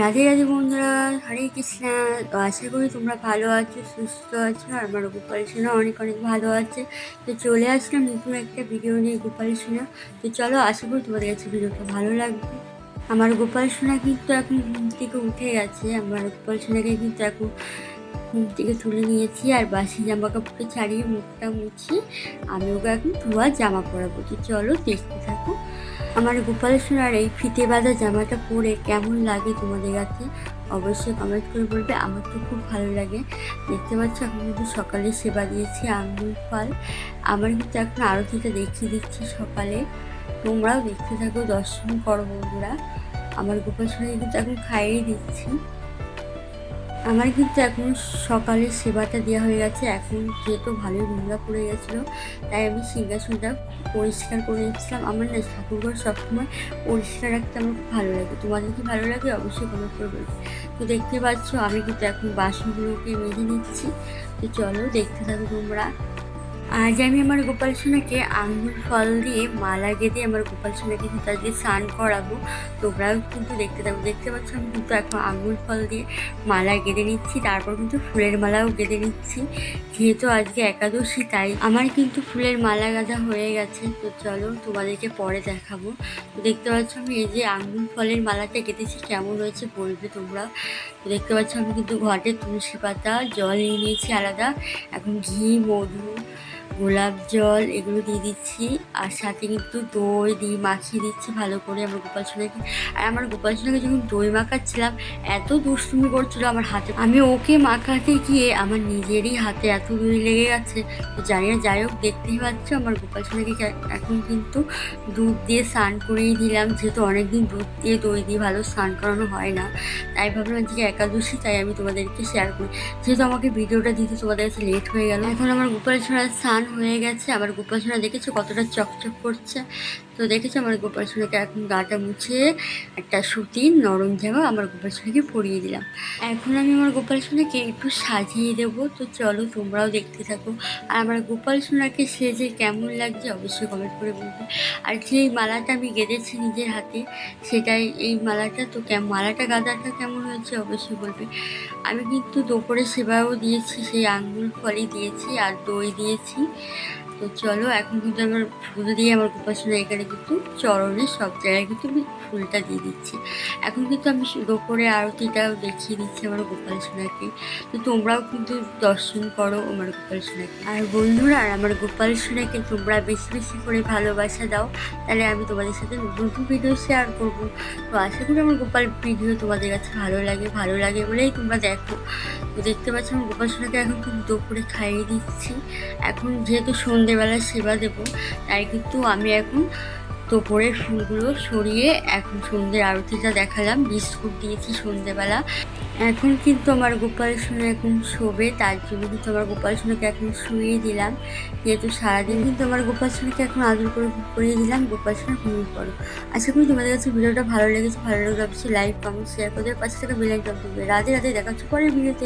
রাধে রাধে বন্ধুরা, হরে কৃষ্ণা। তো আশা করি তোমরা ভালো আছো, সুস্থ আছো। আর আমার গোপাল সোনা অনেক অনেক ভালো আছে। তো চলে আসলাম নতুন একটা ভিডিও নিয়ে গোপাল সোনা। তো চলো, আশা করি তোমাদের কাছে ভিডিওটা ভালো লাগবে। আমার গোপাল সোনা কিন্তু এখন ঘুম থেকে উঠে গেছে। আমার গোপাল সোনাকে কিন্তু এখন ঘুম থেকে তুলে নিয়েছি, আর বাসি জামা কাপড়কে ছাড়িয়ে মুখটা মুছি আমি ওকে এখন ধোয়া জামা পরাবো। তো চলো দেখতে থাকো। আমার গোপাল সোনার এই ফিতে বাঁধা জামাটা পরে কেমন লাগে তোমাদের কাছে অবশ্যই কমেন্ট করে বলবে। আমার তো খুব ভালো লাগে। দেখতে পাচ্ছ এখন কিন্তু সকালে সেবা দিয়েছি আঙ্গুল ফল। আমার কিন্তু এখন আরতিটা দেখিয়ে দিচ্ছি সকালে, তোমরাও দেখতে থাকো, দর্শন করো বন্ধুরা। আমার গোপাল সোনাকে কিন্তু এখন খাইয়ে দিচ্ছি। আমার কিন্তু এখন সকালে সেবাটা দেওয়া হয়ে গেছে। এখন যেহেতু ভালোই নোংরা পড়ে গেছিলো, তাই আমি সিংহাসনটা পরিষ্কার করে নিচ্ছিলাম। আমার না ঠাকুরঘর সবসময় পরিষ্কার রাখতে আমার খুব ভালো লাগে। তোমাদের কি ভালো লাগে অবশ্যই কমেন্ট করে বলবে। তো দেখতে পাচ্ছ আমি কিন্তু এখন বাসনগুলোকে মেজে নিচ্ছি। তো চলো দেখতে থাকো তোমরা। আজ আমি আমার গোপাল সোনাকে আঙ্গুর ফল দিয়ে মালা গেঁথে আমার গোপাল সোনাকে কিন্তু আজকে স্নান করাবো। তোমরাও কিন্তু দেখতে পাচ্ছ আমি কিন্তু এখন আঙ্গুর ফল দিয়ে মালা গেঁথে নিচ্ছি, তারপর কিন্তু ফুলের মালাও গেঁথে নিচ্ছি। যেহেতু আজকে একাদশী, তাই আমার কিন্তু ফুলের মালা গাঁথা হয়ে গেছে। তো চলো তোমাদেরকে পরে দেখাবো। তো দেখতে পাচ্ছ আমি এই যে আঙ্গুর ফলের মালাটা গেঁথেছি, কেমন হয়েছে বলবে তোমরা। তো দেখতে পাচ্ছ আমি কিন্তু ঘটে তুলসী পাতা জল নিয়ে নিয়েছি আলাদা, এখন ঘি, মধু, গোলাপ জল এগুলো দিয়ে দিচ্ছি, আর সাথে কিন্তু দই দিয়ে মাখিয়ে দিচ্ছি ভালো করে আমার গোপাল সোনাকে। আর আমার গোপাল সোনাকে যখন দই মাখাচ্ছিলাম এত দুষ্টুমি করছিল আমার হাতে, আমি ওকে মাখাতে গিয়ে আমার নিজেরই হাতে এত দই লেগে গেছে। তো জানি না, যাই হোক দেখতেই পাচ্ছ আমার গোপাল সোনাকে এখন কিন্তু দুধ দিয়ে স্নান করিয়ে দিলাম। যেহেতু অনেকদিন দুধ দিয়ে দই দিয়ে ভালো স্নান করানো হয় না, তাই ভাবলাম আজকে একাদশী, তাই আমি তোমাদেরকে শেয়ার করি। যেহেতু আমাকে ভিডিওটা দিতে তোমাদের কাছে লেট হয়ে গেল। এখন আমার গোপাল সোনার স্নান হয়ে গেছে। আমার গোপাল সোনা দেখেছো কতটা চকচক করছে। তো দেখেছো আমার গোপাল সোনাকে এখন গাটা মুছে একটা সুতির নরম জামা আমার গোপাল সোনাকে পরিয়ে দিলাম। এখন আমি আমার গোপাল সোনাকে একটু সাজিয়ে দেবো। তো চলো তোমরাও দেখতে থাকো। আর আমার গোপাল সোনাকে সেজে কেমন লাগছে অবশ্যই কমেন্ট করে বলবে। আর যেই মালাটা আমি গেঁথেছি নিজের হাতে, সেটাই এই মালাটা। তো মালাটা গাঁথাটা কেমন হয়েছে অবশ্যই বলবে। আমি কিন্তু দুপুরে সেবাও দিয়েছি, সেই আঙ্গুর ফলই দিয়েছি আর দই দিয়েছি। তো চলো এখন কিন্তু আমার ফুল দিয়ে আমার গোপাল সোনা এখানে কিন্তু চরণে সব জায়গায় কিন্তু আমি ফুলটা দিয়ে দিচ্ছি। এখন কিন্তু আমি দুপুরে আরতিটাও দেখিয়ে দিচ্ছি আমার গোপাল সোনাকে। তো তোমরাও কিন্তু দর্শন করো আমার গোপাল সোনাকে। আর বন্ধুরা, আমার গোপাল সোনাকে তোমরা বেশি বেশি করে ভালোবাসা দাও, তাহলে আমি তোমাদের সাথে নতুন নতুন ভিডিও শেয়ার করবো। তো আশা করি আমার গোপাল ভিডিও তোমাদের কাছে ভালো লাগে বলেই তোমরা দেখো। তো দেখতে পাচ্ছ আমি গোপাল সোনাকে এখন কিন্তু দুপুরে খাইয়ে দিচ্ছি। এখন যেহেতু সন্ধেবেলা সেবা দেবো, তাই কিন্তু আমি এখন দুপুরের ফুলগুলো সরিয়ে এখন সন্ধ্যের আরতিটা দেখালাম। বিস্কুট দিয়েছি সন্ধেবেলা। এখন কিন্তু আমার গোপাল সোনা এখন শোবে, তার জন্য কিন্তু আমার গোপাল সোনাকে এখন শুয়ে দিলাম। যেহেতু সারাদিন কিন্তু আমার গোপাল সোনাকে এখন আদর করে করিয়ে দিলাম। গোপাল সোনা ঘুমিয়ে পড়ো। আশা করি তোমাদের কাছে ভিডিওটা ভালো লেগেছে। ভালো লাগলে অবশ্যই লাইক, কমেন্ট, শেয়ার করে দেবে। পাশে থেকে বেল আইকন করবে। রাধে রাধে, দেখা হচ্ছে পরের ভিডিওতে।